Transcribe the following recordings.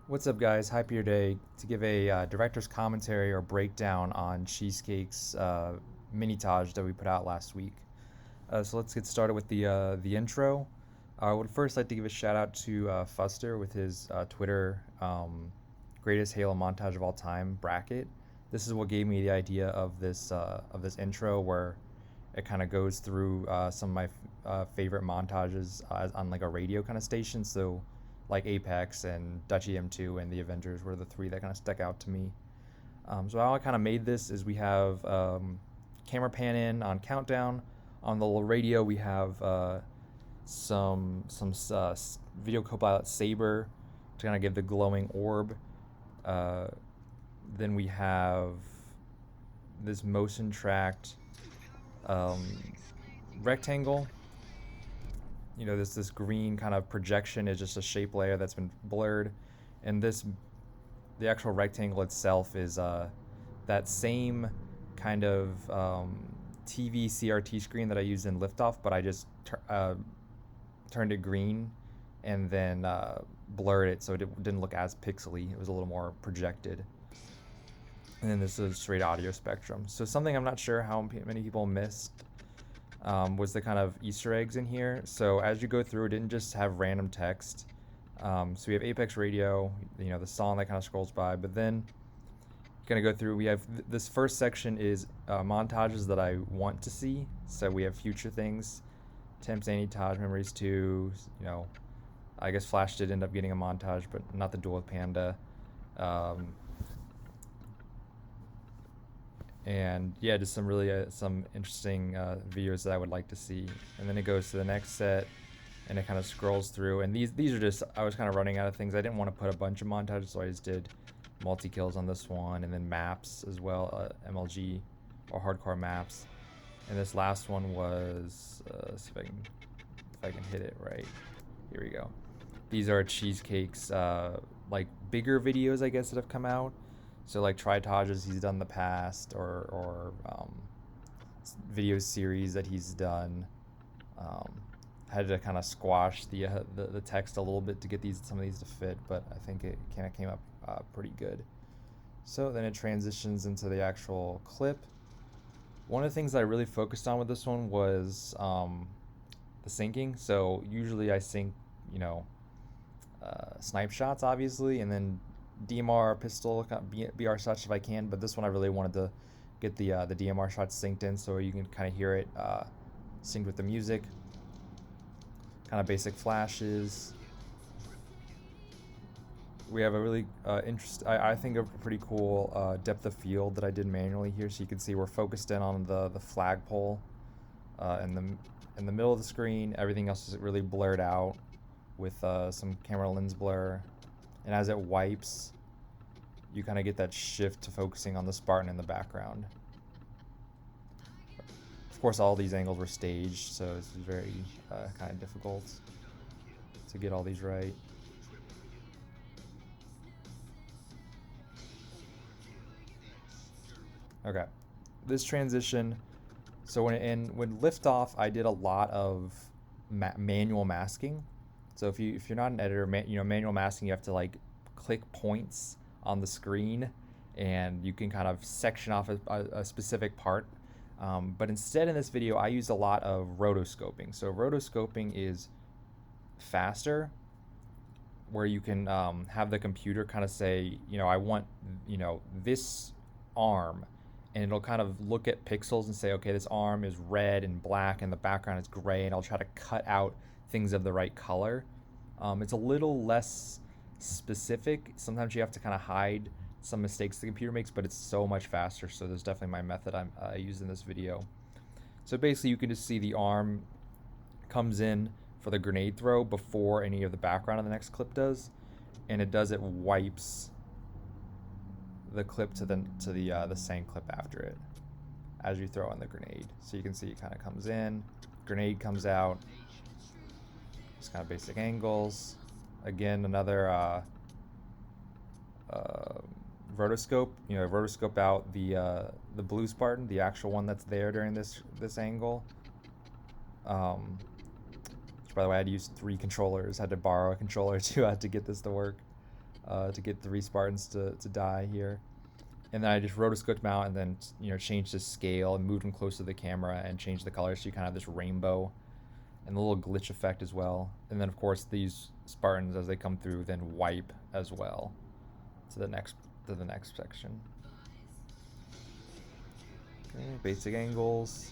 What's up, guys? Hype here today to give a director's commentary or breakdown on Cheesecake's Minitage that we put out last week. So let's get started with the intro. I would first like to give a shout out to Fuster with his Twitter greatest Halo montage of all time bracket. This is what gave me the idea of this intro, where it kind of goes through some of my favorite montages on like a radio kind of station. So like Apex and Dutch EM2 and the Avengers were the three that kind of stuck out to me. So how I kind of made this is we have camera pan in on countdown. On the radio we have some video copilot saber to kind of give the glowing orb. Uh, then we have this motion tracked um, rectangle. This green kind of projection is just a shape layer that's been blurred, and the actual rectangle itself is that same kind of TV CRT screen that I used in Liftoff, but I just turned it green and then blurred it so it didn't look as pixely. It was a little more projected. And then this is straight audio spectrum. So something I'm not sure how many people missed was the kind of Easter eggs in here. So as you go through, it didn't just have random text. So we have Apex Radio, the song that kind of scrolls by, but then gonna go through. We have this first section is montages that I want to see. So we have future things, Temps Anti-Taj, Memories 2. I guess Flash did end up getting a montage, but not the duel with Panda. And yeah, just some really some interesting videos that I would like to see. And then it goes to the next set, and it kind of scrolls through. And these are just, I was kind of running out of things. I didn't want to put a bunch of montages, so I just did multi kills on this one, and then maps as well, MLG or hardcore maps. And this last one was let's see if I can hit it right. Here we go. These are Cheesecake's like bigger videos, I guess, that have come out. So like Tritages he's done in the past, or video series that he's done. Had to kind of squash the text a little bit to get some of these to fit, but I think it kind of came up pretty good. So then it transitions into the actual clip. One of the things that I really focused on with this one was the syncing. So usually I sync, snipe shots, obviously, and then DMR, pistol, BR shots if I can, but this one I really wanted to get the DMR shots synced in so you can kind of hear it synced with the music. Kind of basic flashes. We have a really I think a pretty cool depth of field that I did manually here, so you can see we're focused in on the flagpole in the middle of the screen. Everything else is really blurred out with some camera lens blur. And as it wipes, you kind of get that shift to focusing on the Spartan in the background. Of course, all these angles were staged, so it's very kind of difficult to get all these right. Okay, this transition. So when Liftoff, I did a lot of manual masking. So if you're not an editor, manual masking, you have to like click points on the screen, and you can kind of section off a specific part. But instead in this video, I used a lot of rotoscoping. So rotoscoping is faster, where you can have the computer kind of say, I want, this arm, and it'll kind of look at pixels and say, okay, this arm is red and black and the background is gray, and I'll try to cut out things of the right color. It's a little less specific. Sometimes you have to kind of hide some mistakes the computer makes, but it's so much faster. So there's definitely my method I used in this video. So basically you can just see the arm comes in for the grenade throw before any of the background of the next clip does, and it wipes the clip to the same clip after it as you throw in the grenade. So you can see it kind of comes in, grenade comes out. Just kind of basic angles. Again, another rotoscope. Rotoscope out the blue Spartan, the actual one that's there during this angle. Which, by the way, I had to use 3 controllers. Had to borrow a controller to get this to work. to get 3 Spartans to die here. And then I just rotoscoped them out and then, you know, changed the scale and moved them close to the camera and changed the color so you kind of have this rainbow and the little glitch effect as well. And then of course these Spartans, as they come through, then wipe as well to the next section. Okay, basic angles.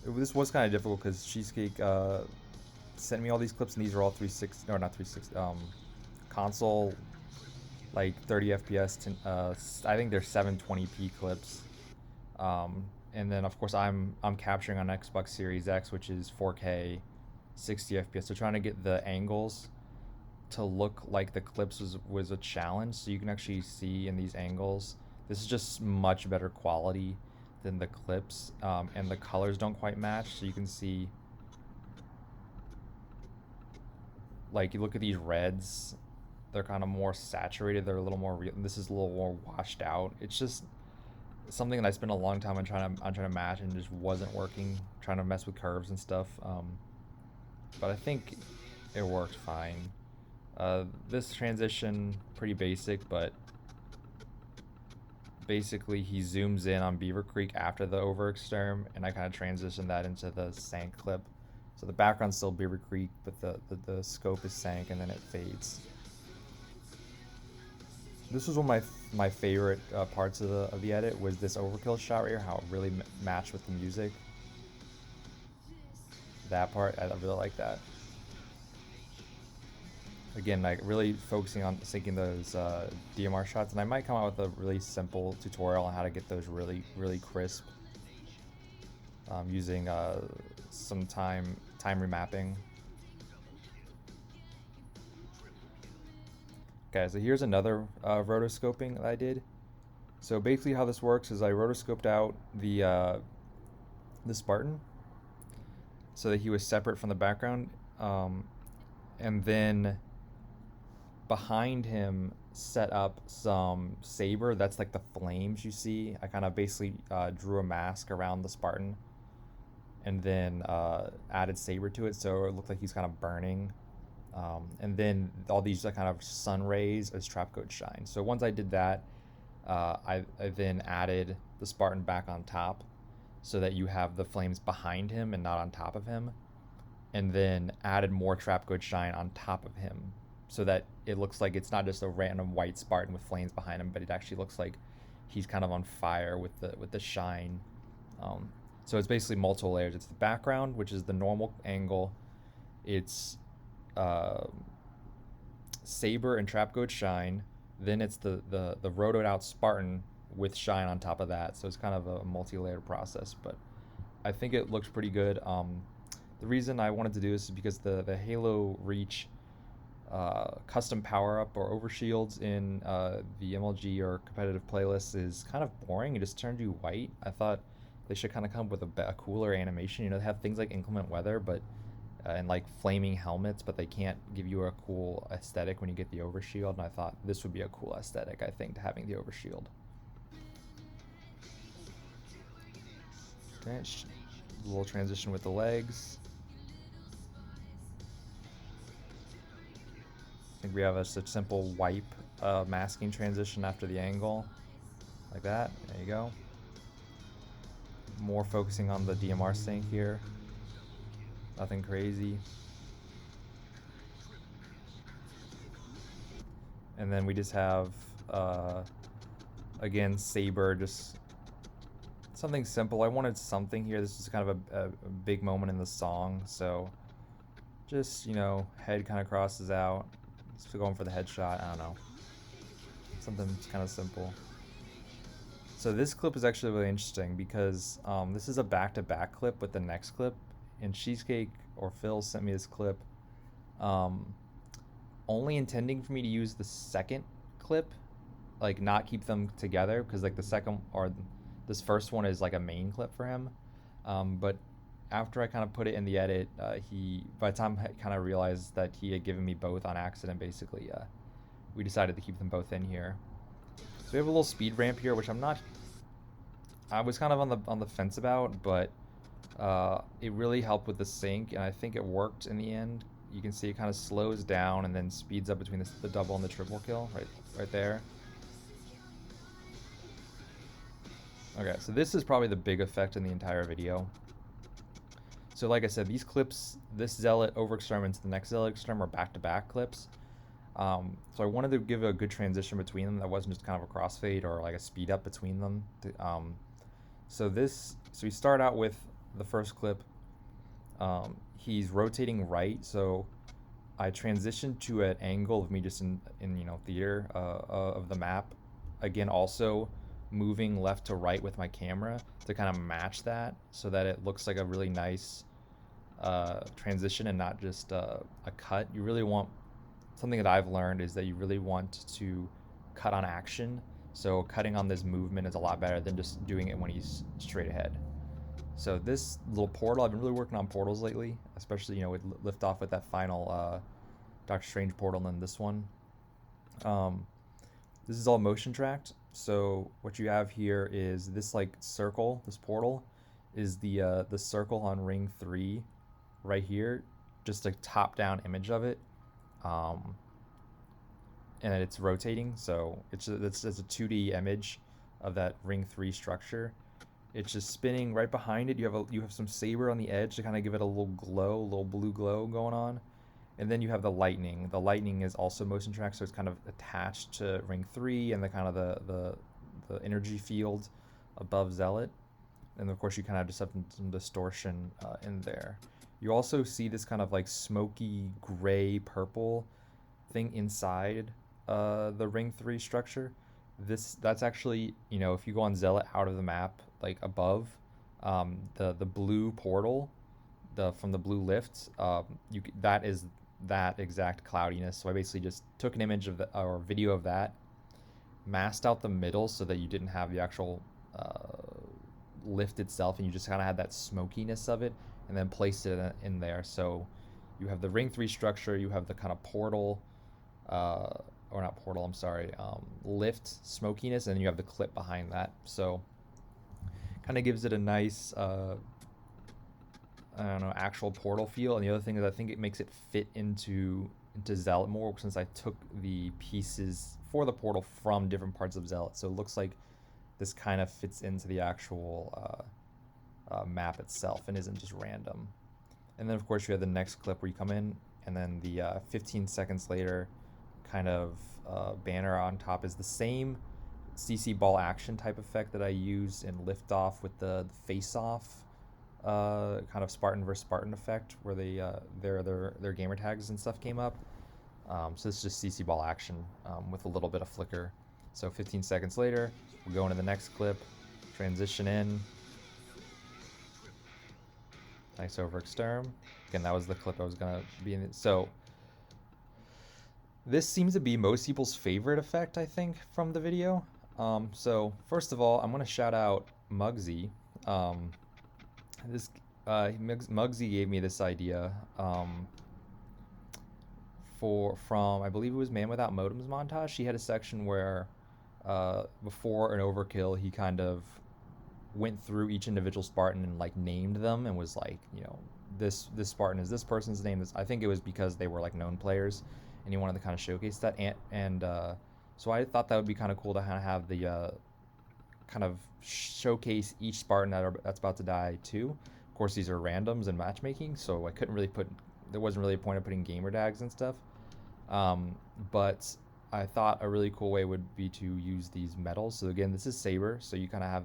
This was kind of difficult because Cheesecake sent me all these clips, and these are all 360, no, not 360, console, like 30 FPS. I think they're 720p clips. And then of course I'm capturing on Xbox Series X, which is 4K, 60 FPS. So trying to get the angles to look like the clips was a challenge. So you can actually see in these angles, this is just much better quality than the clips, and the colors don't quite match. So you can see, like, you look at these reds, they're kind of more saturated, they're a little more real. This is a little more washed out. It's just something that I spent a long time on trying to match, and just wasn't working, trying to mess with curves and stuff. But I think it worked fine. This transition, pretty basic, but basically he zooms in on Beaver Creek after the overexterm, and I kind of transitioned that into the Sank clip. So the background's still Beaver Creek, but the scope is Sank, and then it fades. This was one of my favorite parts of the edit, was this overkill shot right here, how it really matched with the music. That part, I really like that. Again, like really focusing on syncing those DMR shots, and I might come out with a really simple tutorial on how to get those really crisp, using some time remapping. Okay, so here's another rotoscoping that I did. So basically how this works is I rotoscoped out the Spartan so that he was separate from the background, and then behind him set up some saber. That's like the flames you see. I kind of basically drew a mask around the Spartan and then added saber to it, so it looked like he's kind of burning. And then all these kind of sun rays as trapcoat shine. So once I did that, I then added the Spartan back on top so that you have the flames behind him and not on top of him, and then added more trapcoat shine on top of him so that it looks like it's not just a random white Spartan with flames behind him, but it actually looks like he's kind of on fire with the shine. So it's basically multiple layers. It's the background, which is the normal angle. It's saber and trapcoat shine. Then it's the rotoed out Spartan with shine on top of that. So it's kind of a multi-layered process, but I think it looks pretty good. The reason I wanted to do this is because the Halo Reach custom power-up or overshields in the MLG or competitive playlists is kind of boring. It just turned you white. I thought they should kind of come up with a cooler animation. You know, they have things like inclement weather, but and like flaming helmets, but they can't give you a cool aesthetic when you get the overshield. And I thought this would be a cool aesthetic, I think, having the overshield. Okay, a little transition with the legs. I think we have a simple wipe masking transition after the angle, like that. There you go. More focusing on the DMR sync here. Nothing crazy. And then we just have, again, saber, just something simple. I wanted something here. This is kind of a big moment in the song, so just, you know, head kind of crosses out. Just going for the headshot. I don't know. Something kind of simple. So this clip is actually really interesting because this is a back-to-back clip with the next clip. And Cheesecake or Phil sent me this clip only intending for me to use the second clip, like not keep them together, because like the second or this first one is like a main clip for him. But after I kind of put it in the edit, by the time I kind of realized that he had given me both on accident, basically, we decided to keep them both in here. So we have a little speed ramp here, which I was kind of on the fence about, but it really helped with the sync, and I think it worked in the end, you can see it kind of slows down and then speeds up between the double and the triple kill right there. Okay, so this is probably the big effect in the entire video. So like I said, these clips, this Zealot overexterm into the next Zealot exterm are back-to-back clips. So I wanted to give a good transition between them that wasn't just kind of a crossfade or like a speed up between them. So we start out with the first clip. He's rotating right, so I transitioned to an angle of me just in theater of the map. Again, also moving left to right with my camera to kind of match that so that it looks like a really nice transition and not just a cut. You really want, something that I've learned is that you really want to cut on action. So cutting on this movement is a lot better than just doing it when he's straight ahead. So this little portal, I've been really working on portals lately, especially, with lift off with that final Doctor Strange portal and then this one. This is all motion tracked. So what you have here is this like circle, this portal is the circle on ring 3 right here, just a top down image of it. And it's rotating, so it's a 2D image of that ring 3 structure. It's just spinning right behind it. You have some saber on the edge to kind of give it a little glow, a little blue glow going on. And then you have the lightning. The lightning is also motion tracked, so it's kind of attached to ring 3 and the kind of the energy field above Zealot. And of course you kind of just have some distortion in there. You also see this kind of like smoky gray purple thing inside the ring 3 structure. That's actually, if you go on Zealot out of the map, like above the blue portal, from the blue lift, that is that exact cloudiness. So I basically just took an image of or video of that, masked out the middle so that you didn't have the actual lift itself, and you just kind of had that smokiness of it, and then placed it in there. So you have the ring 3 structure, you have the kind of portal, or not portal, I'm sorry, lift smokiness, and then you have the clip behind that. So kind of gives it a nice actual portal feel. And the other thing is I think it makes it fit into Zealot more, since I took the pieces for the portal from different parts of Zealot. So it looks like this kind of fits into the actual map itself and isn't just random. And then of course you have the next clip where you come in, and then the 15 seconds later kind of banner on top is the same CC ball action type effect that I used in Liftoff with the face-off kind of Spartan versus Spartan effect, where their gamer tags and stuff came up. So this is just CC ball action with a little bit of flicker. So 15 seconds later, we'll go into the next clip, transition in. Nice over exterm. Again, that was the clip I was gonna be in. So this seems to be most people's favorite effect, I think, from the video. So first of all, I'm gonna shout out Muggsy. Muggsy gave me this idea from I believe it was Man Without Modems montage. She had a section where before an overkill, he kind of went through each individual Spartan and like named them and was like, this Spartan is this person's name. I think it was because they were like known players, and he wanted to kind of showcase that. And so I thought that would be kind of cool to kind of have the kind of showcase each Spartan that's about to die too. Of course, these are randoms and matchmaking, so I couldn't really there wasn't really a point of putting gamer tags and stuff. But I thought a really cool way would be to use these medals. So again, this is Saber, so you kind of have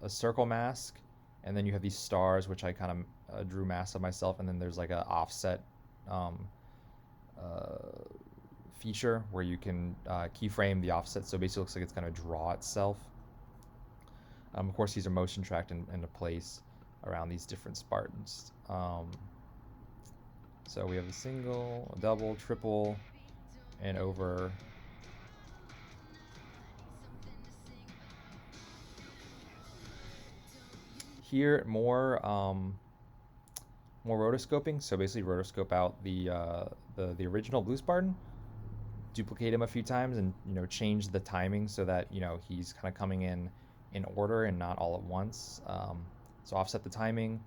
a circle mask, and then you have these stars, which I kind of drew masks of myself, and then there's like an offset feature where you can keyframe the offset, so basically it looks like it's going to draw itself. Of course, these are motion tracked into place around these different Spartans. So we have a single, a double, triple, and over. Here, more rotoscoping. So basically, rotoscope out the original Blue Spartan, duplicate him a few times, and change the timing so that he's kind of coming in order and not all at once. So offset the timing,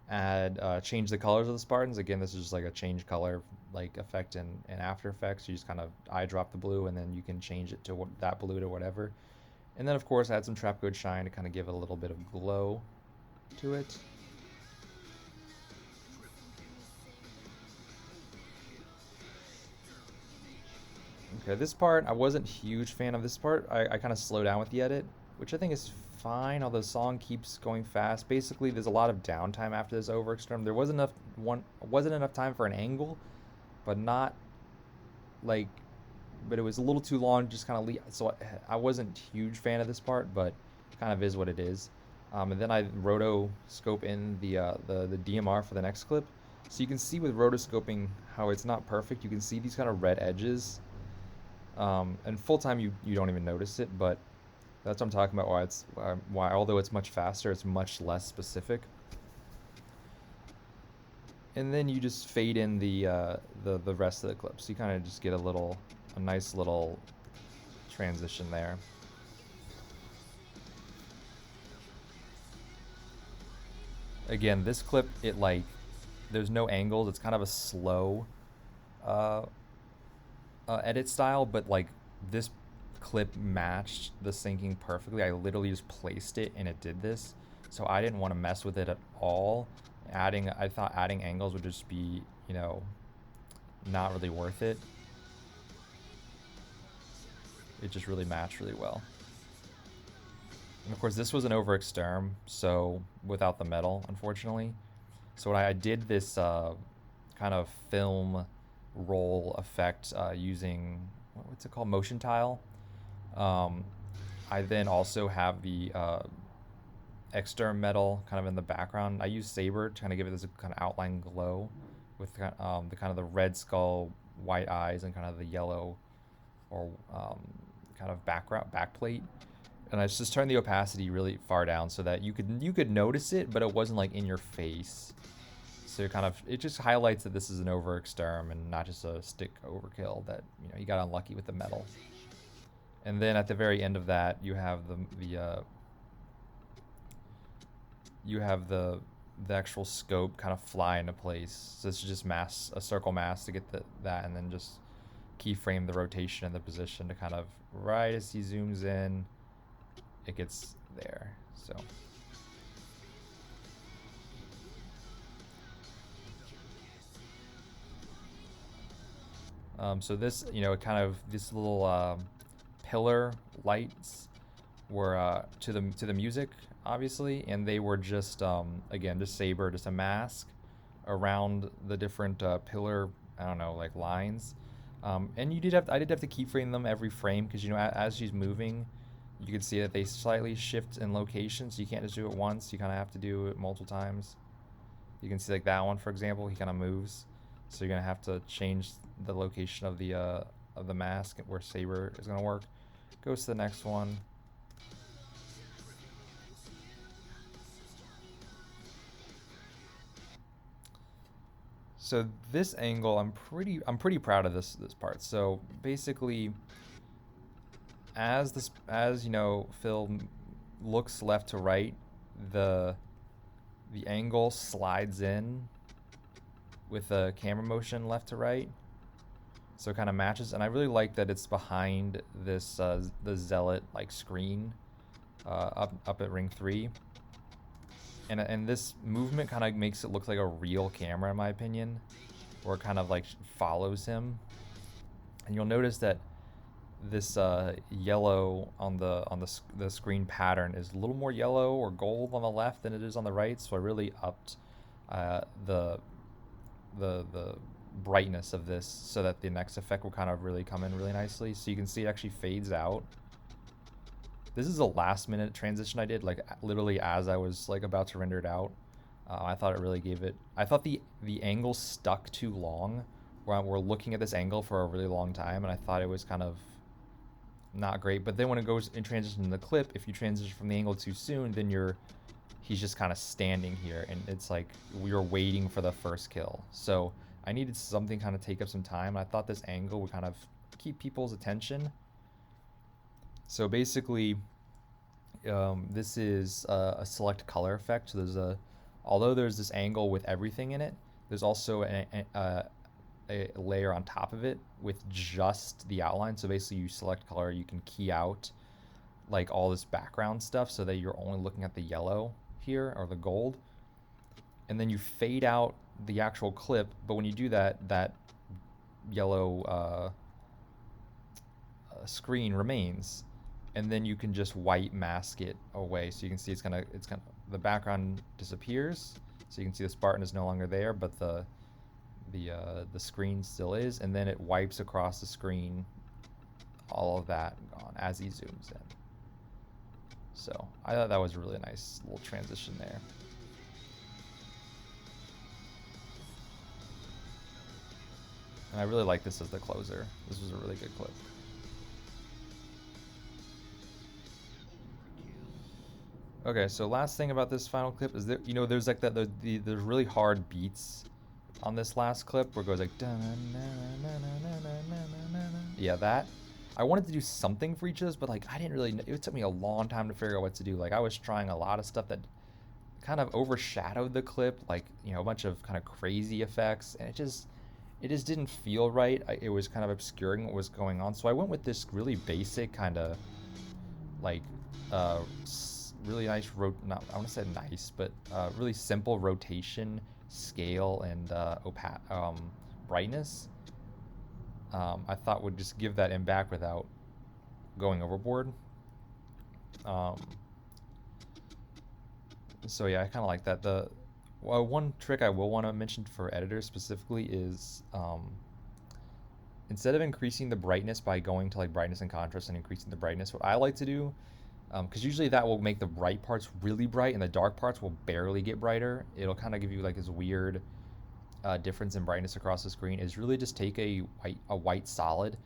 add change the colors of the Spartans. Again, this is just like a change color like effect in After Effects. You just kind of eye drop the blue, and then you can change it to that blue to whatever. And then of course add some trap code shine to kind of give it a little bit of glow to it. Okay, this part, I wasn't a huge fan of this part. I kind of slow down with the edit, which I think is fine, although the song keeps going fast. Basically, there's a lot of downtime after this overextern. There wasn't enough time for an angle, but not like, but it was a little too long. Just kind of so I wasn't a huge fan of this part, but kind of is what it is. And then I rotoscope in the DMR for the next clip, so you can see with rotoscoping how it's not perfect. You can see these kind of red edges. And full time you don't even notice it, but that's what I'm talking about. Why although it's much faster, it's much less specific. And then you just fade in the rest of the clip, so you kind of just get a nice little transition there. Again, this clip, there's no angles. It's kind of a slow uh, edit style, but like this clip matched the syncing perfectly. I literally just placed it and it did this, so I didn't want to mess with it at all. I thought adding angles would just be, not really worth it. It just really matched really well. And of course, this was an overexterm, so without the metal, unfortunately. So when I did this kind of film roll effect using, what's it called, motion tile. I then also have the exterm metal kind of in the background. I use Saber to kind of give it this kind of outline glow with the kind of the red skull, white eyes, and kind of the yellow or kind of backplate. And I just turned the opacity really far down so that you could notice it, but it wasn't like in your face. So it just highlights that this is an overexterm and not just a stick overkill, that you got unlucky with the metal. And then at the very end of that, you have the actual scope kind of fly into place. So it's just a circle mask to get that, and then just keyframe the rotation and the position to kind of, right as he zooms in, it gets there. So this, this little pillar lights were to the music, obviously, and they were just again, just Saber, just a mask around the different pillar, I don't know, like lines. And I did have to keyframe them every frame, because as she's moving, you can see that they slightly shift in location, so you can't just do it once. You kind of have to do it multiple times. You can see like that one, for example, he kind of moves, so you're gonna have to change the location of the mask where Saber is gonna work. Goes to the next one. So this angle, I'm pretty proud of this part. So basically, as Phil looks left to right, the angle slides in with the camera motion left to right, so it kind of matches. And I really like that it's behind this the Zealot like screen up at ring 3. And this movement kind of makes it look like a real camera, in my opinion, where it kind of like follows him. And you'll notice that this yellow on the screen pattern is a little more yellow or gold on the left than it is on the right. So I really upped the brightness of this so that the next effect will kind of really come in really nicely. So you can see it actually fades out. This is a last minute transition I did, like literally as I was like about to render it out. I thought it really gave it, I thought the angle stuck too long, where we're looking at this angle for a really long time, and I thought it was kind of not great. But then when it goes in transition in the clip, if you transition from the angle too soon, then he's just kind of standing here, and it's like we were waiting for the first kill. So I needed something kind of take up some time. I thought this angle would kind of keep people's attention. So basically, this is a select color effect. So there's although there's this angle with everything in it, there's also a layer on top of it with just the outline. So basically you select color, you can key out like all this background stuff so that you're only looking at the yellow here or the gold. And then you fade out the actual clip, but when you do that, that yellow screen remains, and then you can just white mask it away. So you can see the background disappears, so you can see the Spartan is no longer there, but the screen still is, and then it wipes across the screen, all of that gone as he zooms in. So I thought that was a really nice little transition there. And I really like this as the closer. This was a really good clip. Okay, so last thing about this final clip is that, you know, there's like there's really hard beats on this last clip where it goes like, yeah, that. I wanted to do something for each of those, but like I didn't really, it took me a long time to figure out what to do. Like I was trying a lot of stuff that kind of overshadowed the clip, like, you know, a bunch of kind of crazy effects, and it just didn't feel right. It was kind of obscuring what was going on. So I went with this really basic kind of like really nice not I want to say nice, but really simple rotation, scale, and brightness. I thought would just give that impact without going overboard. So yeah, I kind of like that. One trick I will want to mention for editors specifically is instead of increasing the brightness by going to like brightness and contrast and increasing the brightness, what I like to do, because usually that will make the bright parts really bright and the dark parts will barely get brighter. It'll kind of give you like this weird difference in brightness across the screen, is really just take a white solid,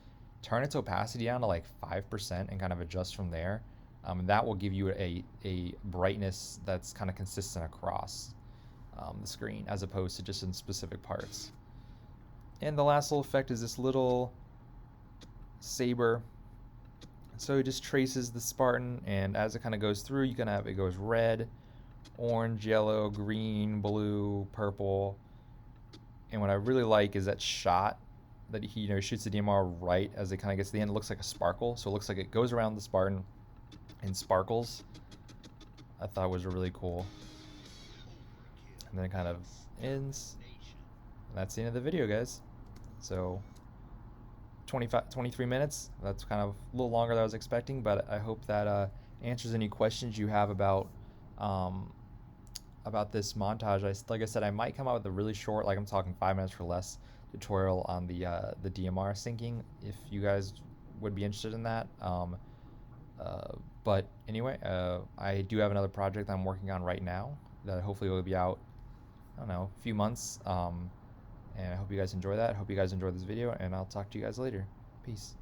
turn its opacity down to like 5% and kind of adjust from there. And that will give you a brightness that's kind of consistent across the screen as opposed to just in specific parts. And the last little effect is this little saber. So it just traces the Spartan, and as it kind of goes through, you can have it goes red, orange, yellow, green, blue, purple. And what I really like is that shot that he, you know, shoots the DMR right as it kind of gets to the end. It looks like a sparkle, so it looks like it goes around the Spartan and sparkles. I thought was really cool. And then it kind of ends. And that's the end of the video, guys. So 23 minutes. That's kind of a little longer than I was expecting, but I hope that answers any questions you have about this montage. Like I said, I might come out with a really short, like I'm talking 5 minutes or less, tutorial on the DMR syncing if you guys would be interested in that. But anyway, I do have another project I'm working on right now that hopefully will be out, I don't know, a few months. And I hope you guys enjoy that. I hope you guys enjoyed this video, and I'll talk to you guys later. Peace.